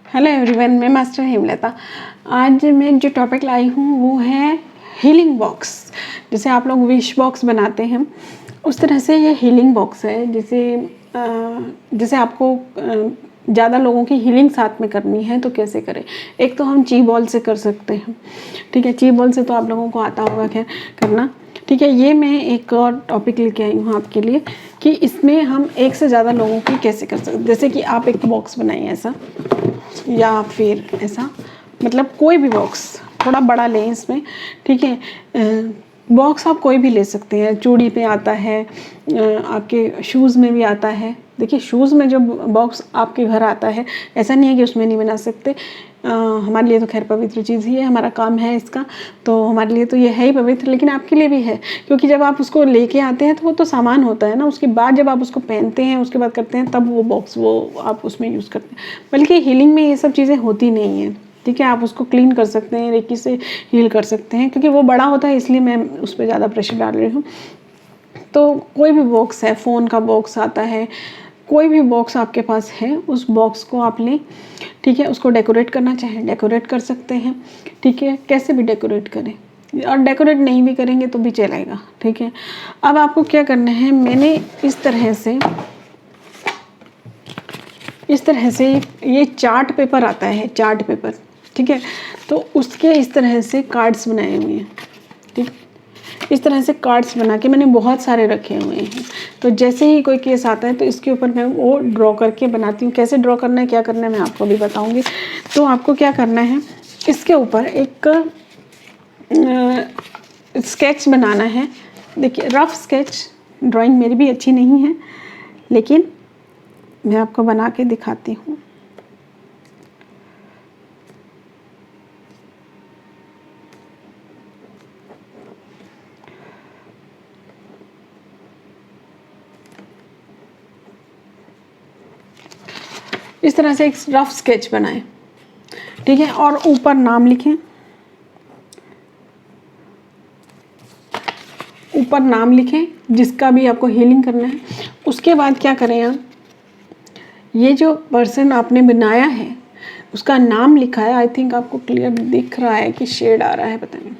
Hello everyone, मैं master Hemlata. आज मैं जो टॉपिक लाई हूँ वो है हीलिंग बॉक्स। जैसे आप लोग विश बॉक्स बनाते हैं उस तरह से ये हीलिंग बॉक्स है। जैसे आपको ज़्यादा लोगों की हीलिंग साथ में करनी है तो कैसे करें। एक तो हम ची बॉल से कर सकते हैं, ठीक है। ची बॉल से तो आप लोगों को आता होगा खैर करना, ठीक है। ये मैं एक और टॉपिक लेके आई हूँ आपके लिए कि इसमें हम एक से ज़्यादा लोगों की कैसे कर सकते हैं। जैसे कि आप एक बॉक्स बनाइए ऐसा, या फिर ऐसा, मतलब कोई भी बॉक्स थोड़ा बड़ा लें इसमें, ठीक है। बॉक्स आप कोई भी ले सकते हैं, चूड़ी पे आता है, आपके शूज़ में भी आता है। देखिए शूज़ में जो बॉक्स आपके घर आता है ऐसा नहीं है कि उसमें नहीं बना सकते। हमारे लिए तो खैर पवित्र चीज़ ही है, हमारा काम है इसका, तो हमारे लिए तो ये है ही पवित्र, लेकिन आपके लिए भी है। क्योंकि जब आप उसको लेके आते हैं तो वो तो सामान होता है ना, उसके बाद जब आप उसको पहनते हैं उसके बाद करते हैं तब वो बॉक्स वो आप उसमें यूज़ करते हैं। बल्कि हीलिंग में ये सब चीज़ें होती नहीं हैं, ठीक है। आप उसको क्लीन कर सकते हैं, रेकी से हील कर सकते हैं, क्योंकि वो बड़ा होता है इसलिए मैं उस पर ज़्यादा प्रेशर डाल रही हूँ। तो कोई भी बॉक्स है, फ़ोन का बॉक्स आता है, कोई भी बॉक्स आपके पास है उस बॉक्स को आप लें, ठीक है। उसको डेकोरेट करना चाहें डेकोरेट कर सकते हैं, ठीक है। कैसे भी डेकोरेट करें, और डेकोरेट नहीं भी करेंगे तो भी चलेगा, ठीक है। अब आपको क्या करना है, मैंने इस तरह से ये चार्ट पेपर आता है, चार्ट पेपर, ठीक है। तो उसके इस तरह से कार्ड्स बनाए हुए हैं, ठीक। इस तरह से कार्ड्स बना के मैंने बहुत सारे रखे हुए हैं। तो जैसे ही कोई केस आता है तो इसके ऊपर मैं वो ड्रॉ करके बनाती हूँ। कैसे ड्रॉ करना है, क्या करना है, मैं आपको भी बताऊँगी। तो आपको क्या करना है, इसके ऊपर एक स्केच बनाना है। देखिए रफ स्केच, ड्राइंग मेरी भी अच्छी नहीं है लेकिन मैं आपको बना के दिखाती हूँ। इस तरह से एक रफ स्केच बनाएं, ठीक है। और ऊपर नाम लिखें, ऊपर नाम लिखें जिसका भी आपको हीलिंग करना है। उसके बाद क्या करें आप, ये जो पर्सन आपने बनाया है उसका नाम लिखा है। आई थिंक आपको क्लियर दिख रहा है कि शेड आ रहा है, पता नहीं।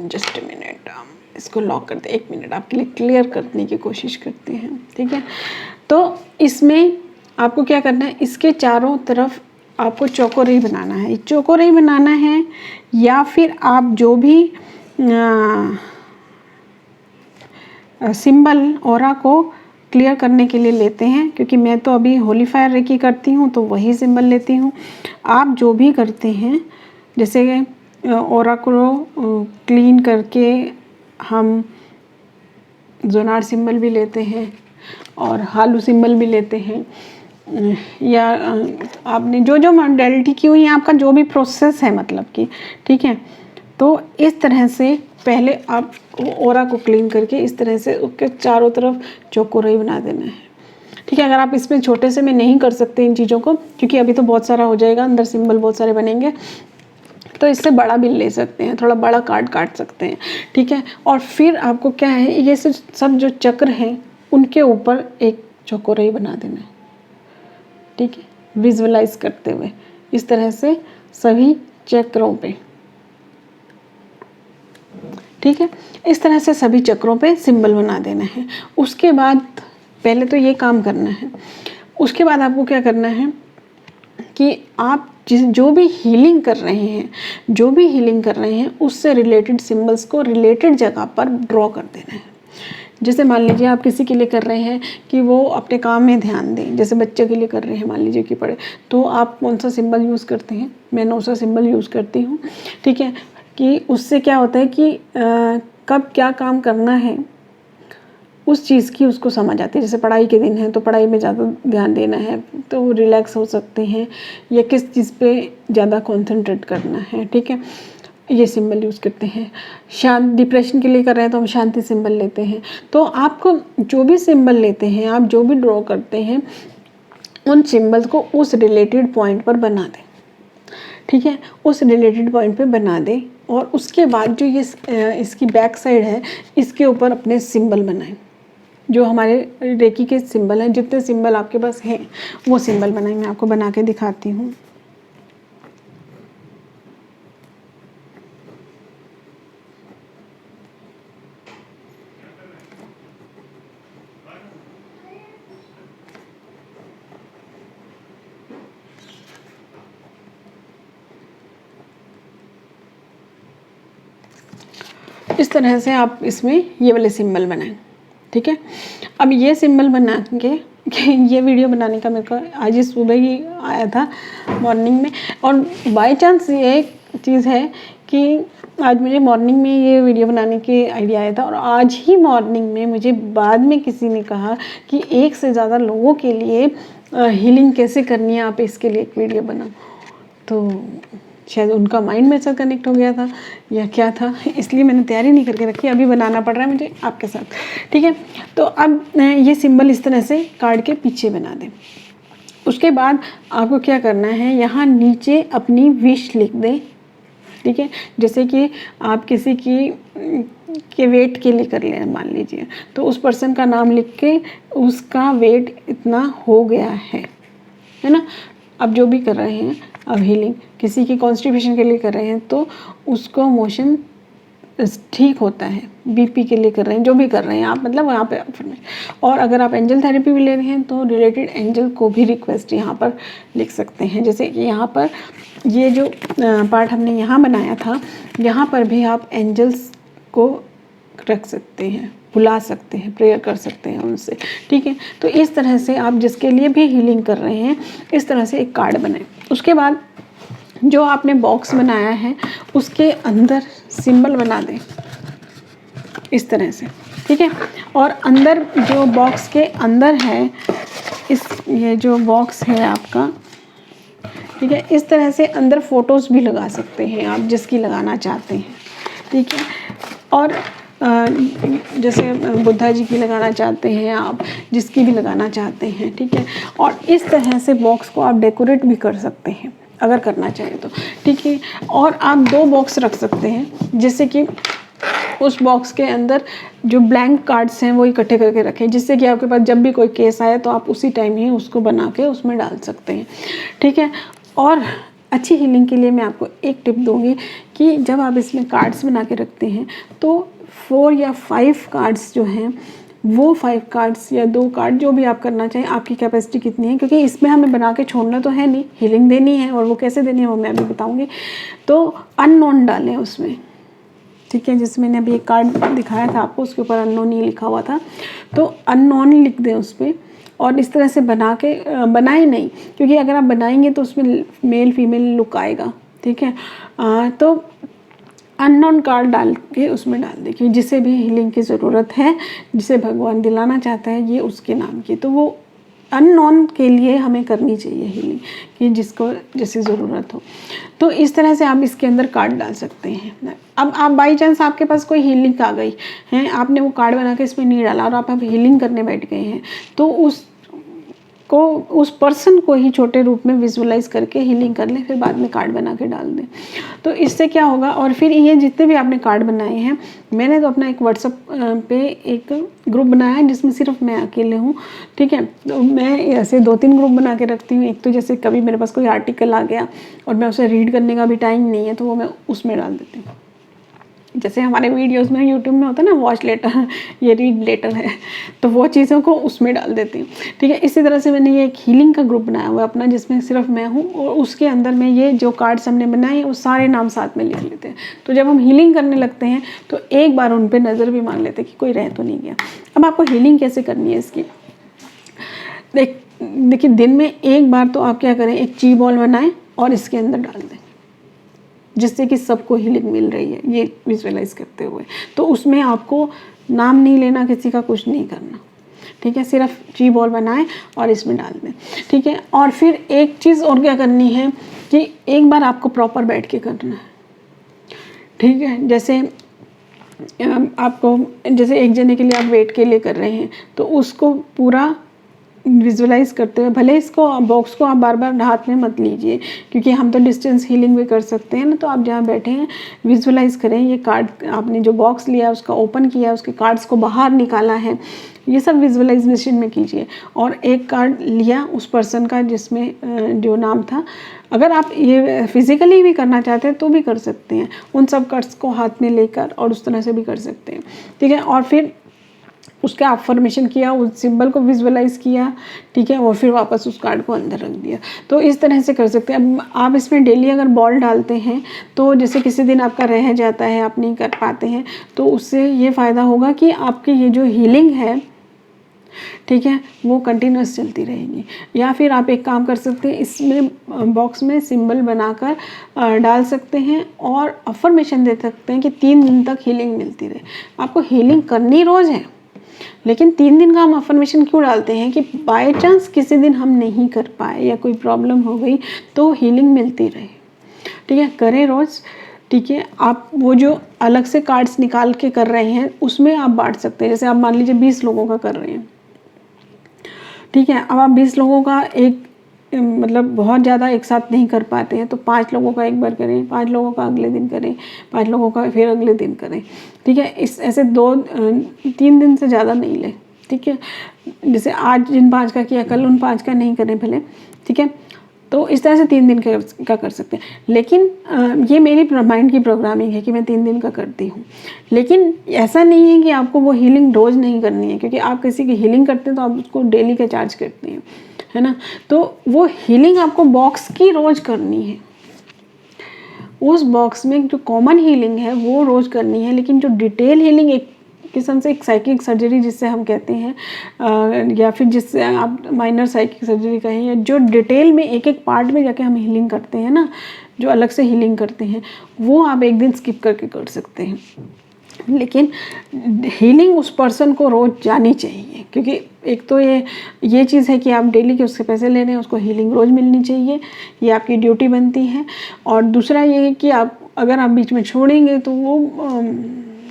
जस्ट ए मिनट, इसको लॉक करते, एक मिनट आपके लिए क्लियर करने की कोशिश करते हैं, ठीक है। तो इसमें आपको क्या करना है, इसके चारों तरफ आपको चौकोरई बनाना है। चौकोरई बनाना है या फिर आप जो भी सिंबल ऑरा को क्लियर करने के लिए लेते हैं, क्योंकि मैं तो अभी होली फायर रेकी करती हूँ तो वही सिंबल लेती हूँ। आप जो भी करते हैं, जैसे ऑरा को क्लीन करके हम जोनार सिंबल भी लेते हैं और हालू सिंबल भी लेते हैं, या आपने जो जो मॉडलिटी की हुई है, आपका जो भी प्रोसेस है मतलब कि, ठीक है। तो इस तरह से पहले आप ऑरा को क्लीन करके इस तरह से उसके चारों तरफ चौकोरई बना देना है, ठीक है। अगर आप इसमें छोटे से में नहीं कर सकते इन चीज़ों को, क्योंकि अभी तो बहुत सारा हो जाएगा, अंदर सिंबल बहुत सारे बनेंगे, तो इससे बड़ा भी ले सकते हैं, थोड़ा बड़ा कार्ड काट सकते हैं, ठीक है। और फिर आपको क्या है, ये सब जो चक्र हैं उनके ऊपर एक चौकोरई बना देना है, ठीक है। विजुअलाइज करते हुए इस तरह से सभी चक्रों पे, ठीक है। इस तरह से सभी चक्रों पे सिंबल बना देना है। उसके बाद पहले तो ये काम करना है। उसके बाद आपको क्या करना है कि आप जो भी हीलिंग कर रहे हैं उससे रिलेटेड सिंबल्स को रिलेटेड जगह पर ड्रॉ कर देना है। जैसे मान लीजिए आप किसी के लिए कर रहे हैं कि वो अपने काम में ध्यान दें, जैसे बच्चे के लिए कर रहे हैं, मान लीजिए कि पढ़े, तो आप कौन सा सिंबल यूज़ करते हैं, मैं नौसा सिंबल यूज़ करती हूँ, ठीक है। कि उससे क्या होता है कि कब क्या काम करना है उस चीज़ की उसको समझ आती है। जैसे पढ़ाई के दिन है तो पढ़ाई में ज़्यादा ध्यान देना है तो वो रिलैक्स हो सकते हैं, या किस चीज़ पे ज़्यादा कंसंट्रेट करना है, ठीक है। ये सिंबल यूज़ करते हैं। डिप्रेशन के लिए कर रहे हैं तो हम शांति सिंबल लेते हैं। तो आपको जो भी सिंबल लेते हैं, आप जो भी ड्रॉ करते हैं, उन सिंबल्स को उस रिलेटेड पॉइंट पर बना दें, ठीक है। उस रिलेटेड पॉइंट पे बना दें और उसके बाद जो ये इसकी बैक साइड है इसके ऊपर अपने सिंबल बनाएं। जो हमारे रेकी के सिंबल हैं, जितने सिंबल आपके पास हैं वो सिंबल बनाए, मैं आपको बना के दिखाती हूँ। इस तरह से आप इसमें ये वाले सिंबल बनाएं, ठीक है। अब ये सिंबल बना के ये वीडियो बनाने का मेरे को आज ही सुबह ही आया था मॉर्निंग में, और बाय चांस ये एक चीज़ है कि आज मुझे मॉर्निंग में ये वीडियो बनाने के आइडिया आया था, और आज ही मॉर्निंग में मुझे बाद में किसी ने कहा कि एक से ज़्यादा लोगों के लिए हीलिंग कैसे करनी है, आप इसके लिए एक वीडियो बनाओ। तो शायद उनका माइंड मेरे साथ कनेक्ट हो गया था या क्या था, इसलिए मैंने तैयारी नहीं करके रखी, अभी बनाना पड़ रहा है मुझे आपके साथ, ठीक है। तो अब ये सिंबल इस तरह से कार्ड के पीछे बना दें। उसके बाद आपको क्या करना है, यहाँ नीचे अपनी विश लिख दें, ठीक है। जैसे कि आप किसी के वेट के लिए कर लें, मान लीजिए, तो उस पर्सन का नाम लिख के उसका वेट इतना हो गया है ना। अब जो भी कर रहे हैं, अब हीलिंग किसी की कॉन्स्टिपेशन के लिए कर रहे हैं तो उसको मोशन ठीक होता है, बीपी के लिए कर रहे हैं, जो भी कर रहे हैं आप, मतलब वहाँ पे और अगर आप एंजल थेरेपी भी ले रहे हैं तो रिलेटेड एंजल को भी रिक्वेस्ट यहाँ पर लिख सकते हैं। जैसे कि यहाँ पर ये जो पार्ट हमने यहाँ बनाया था, यहाँ पर भी आप एंजल्स को रख सकते हैं, बुला सकते हैं, प्रेयर कर सकते हैं उनसे, ठीक है। तो इस तरह से आप जिसके लिए भी हीलिंग कर रहे हैं, इस तरह से एक कार्ड बनाएं। उसके बाद जो आपने बॉक्स बनाया है उसके अंदर सिंबल बना दें इस तरह से, ठीक है। और अंदर जो बॉक्स के अंदर है, ये जो बॉक्स है आपका, ठीक है, इस तरह से अंदर फ़ोटोज़ भी लगा सकते हैं आप जिसकी लगाना चाहते हैं, ठीक है। और जैसे बुद्धा जी की लगाना चाहते हैं आप, जिसकी भी लगाना चाहते हैं, ठीक है। और इस तरह से बॉक्स को आप डेकोरेट भी कर सकते हैं अगर करना चाहें तो, ठीक है। और आप 2 बॉक्स रख सकते हैं, जैसे कि उस बॉक्स के अंदर जो ब्लैंक कार्ड्स हैं वो इकट्ठे करके रखें, जिससे कि आपके पास जब भी कोई केस आए तो आप उसी टाइम ही उसको बना के उसमें डाल सकते हैं, ठीक है। और अच्छी हीलिंग के लिए मैं आपको एक टिप दूंगी कि जब आप इसमें कार्ड्स बना के रखते हैं तो 4 या 5 कार्ड्स जो हैं, वो 5 कार्ड्स या 2 कार्ड जो भी आप करना चाहें, आपकी कैपेसिटी कितनी है, क्योंकि इसमें हमें बना के छोड़ना तो है नहीं, हीलिंग देनी है, और वो कैसे देनी है वो मैं अभी बताऊंगी। तो अननोन डालें उसमें, ठीक है। जिसमें मैंने अभी एक कार्ड दिखाया था आपको, उसके ऊपर अननोन ही लिखा हुआ था, तो अननोन लिख दें उस पर। और इस तरह से बना के बनाए नहीं, क्योंकि अगर आप बनाएंगे तो उसमें मेल फीमेल लुक आएगा, ठीक है। तो अननोन कार्ड डाल के उसमें डाल दें कि जिसे भी हीलिंग की ज़रूरत है, जिसे भगवान दिलाना चाहता है, ये उसके नाम की, तो वो अननोन के लिए हमें करनी चाहिए हीलिंग, कि जिसको जैसी ज़रूरत हो। तो इस तरह से आप इसके अंदर कार्ड डाल सकते हैं। अब आप बाई चांस आपके पास कोई हीलिंग आ गई है, आपने वो कार्ड बना के इसमें नहीं डाला और आप हीलिंग करने बैठ गए हैं, तो उस पर्सन को ही छोटे रूप में विजुअलाइज करके हीलिंग कर लें, फिर बाद में कार्ड बना के डाल दें। तो इससे क्या होगा, और फिर ये जितने भी आपने कार्ड बनाए हैं, मैंने तो अपना एक व्हाट्सएप पे एक ग्रुप बनाया है जिसमें सिर्फ मैं अकेले हूँ, ठीक है। तो मैं ऐसे 2-3 ग्रुप बना के रखती हूँ। एक तो जैसे कभी मेरे पास कोई आर्टिकल आ गया और मैं उसे रीड करने का भी टाइम नहीं है, तो वो मैं उसमें डाल देती हूँ। जैसे हमारे वीडियोस में यूट्यूब में होता है ना वॉच लेटर, ये रीड लेटर है, तो वो चीज़ों को उसमें डाल देती हूँ, ठीक है। इसी तरह से मैंने ये एक हीलिंग का ग्रुप बनाया हुआ है अपना, जिसमें सिर्फ मैं हूँ, और उसके अंदर में ये जो कार्ड्स हमने बनाए हैं वो सारे नाम साथ में लिख लेते हैं। तो जब हम हीलिंग करने लगते हैं तो एक बार उन पर नज़र भी मार लेते हैं कि कोई रह तो नहीं गया। अब आपको हीलिंग कैसे करनी है इसकी, देखिए दिन में एक बार तो आप क्या करें, एक ची बॉल बनाएं और इसके अंदर डाल दें, जिससे कि सबको हीलिंग मिल रही है, ये विजुअलाइज करते हुए। तो उसमें आपको नाम नहीं लेना, किसी का कुछ नहीं करना, ठीक है। सिर्फ ची बॉल बनाएं और इसमें डाल दें, ठीक है। और फिर एक चीज़ और क्या करनी है कि एक बार आपको प्रॉपर बैठ के करना है, ठीक है। जैसे आपको, जैसे एक जने के लिए आप वेट के लिए कर रहे हैं, तो उसको पूरा विजुअलाइज करते हुए, भले इसको बॉक्स को आप बार बार हाथ में मत लीजिए, क्योंकि हम तो डिस्टेंस हीलिंग भी कर सकते हैं ना। तो आप जहाँ बैठे हैं विजुअलाइज करें, ये कार्ड आपने जो बॉक्स लिया उसका ओपन किया, उसके कार्ड्स को बाहर निकाला है, ये सब विजुअलाइजेशन में कीजिए। और एक कार्ड लिया उस पर्सन का जिसमें जो नाम था, अगर आप ये फिजिकली भी करना चाहते हैं तो भी कर सकते हैं, उन सब कार्ड्स को हाथ में लेकर, और उस तरह से भी कर सकते हैं, ठीक है। और फिर उसका अफर्मेशन किया, उस सिंबल को विजुअलाइज किया, ठीक है, और फिर वापस उस कार्ड को अंदर रख दिया। तो इस तरह से कर सकते हैं। अब आप इसमें डेली अगर बॉल डालते हैं तो जैसे किसी दिन आपका रह जाता है, आप नहीं कर पाते हैं, तो उससे ये फ़ायदा होगा कि आपकी ये जो हीलिंग है, ठीक है, वो कंटिन्यूस चलती रहेगी। या फिर आप एक काम कर सकते हैं, इसमें बॉक्स में सिंबल बनाकर डाल सकते हैं और अफर्मेशन दे सकते हैं कि 3 दिन तक हीलिंग मिलती रहे। आपको हीलिंग करनी रोज़ है, लेकिन 3 दिन का हम अफर्मेशन क्यों डालते हैं कि बाय चांस किसी दिन हम नहीं कर पाए या कोई प्रॉब्लम हो गई तो हीलिंग मिलती रहे, ठीक है। करें रोज़, ठीक है। आप वो जो अलग से कार्ड्स निकाल के कर रहे हैं उसमें आप बांट सकते हैं। जैसे आप मान लीजिए 20 लोगों का कर रहे हैं, ठीक है। अब आप 20 लोगों का एक मतलब बहुत ज़्यादा एक साथ नहीं कर पाते हैं तो 5 लोगों का एक बार करें, 5 लोगों का अगले दिन करें, 5 लोगों का फिर अगले दिन करें, ठीक है। इस ऐसे 2-3 दिन से ज़्यादा नहीं लें, ठीक है। जैसे आज जिन 5 का किया कल उन 5 का नहीं करें भले, ठीक है। तो इस तरह से 3 दिन का कर सकते हैं। लेकिन ये मेरी माइंड की प्रोग्रामिंग है कि मैं 3 दिन का करती हूँ, लेकिन ऐसा नहीं है कि आपको वो हीलिंग रोज़ नहीं करनी है, क्योंकि आप किसी की हीलिंग करते हैं तो आप उसको डेली का चार्ज करते हैं, है ना। तो वो हीलिंग आपको बॉक्स की रोज़ करनी है, उस बॉक्स में जो कॉमन हीलिंग है वो रोज़ करनी है। लेकिन जो डिटेल हीलिंग, एक किस्म से एक साइकिक सर्जरी जिससे हम कहते हैं, या फिर जिससे आप माइनर साइकिक सर्जरी कहें, या जो डिटेल में एक एक पार्ट में जाके हम हीलिंग करते हैं ना, जो अलग से हीलिंग करते हैं, वो आप एक दिन स्किप करके कर सकते हैं। लेकिन हीलिंग उस पर्सन को रोज़ जानी चाहिए, क्योंकि एक तो ये चीज़ है कि आप डेली के उसके पैसे ले रहे हैं, उसको हीलिंग रोज़ मिलनी चाहिए, ये आपकी ड्यूटी बनती है। और दूसरा ये है कि आप अगर आप बीच में छोड़ेंगे तो वो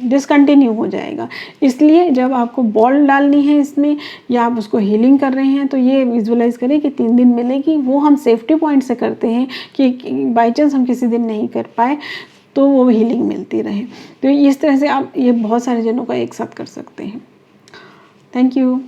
डिसकंटिन्यू हो जाएगा। इसलिए जब आपको बॉल डालनी है इसमें, या आप उसको हीलिंग कर रहे हैं, तो ये विजुअलाइज करें कि 3 दिन मिलेगी। वो हम सेफ्टी पॉइंट से करते हैं कि बाई चांस हम किसी दिन नहीं कर पाए तो वो हीलिंग मिलती रहे। तो इस तरह से आप ये बहुत सारे जनों का एक साथ कर सकते हैं। Thank you.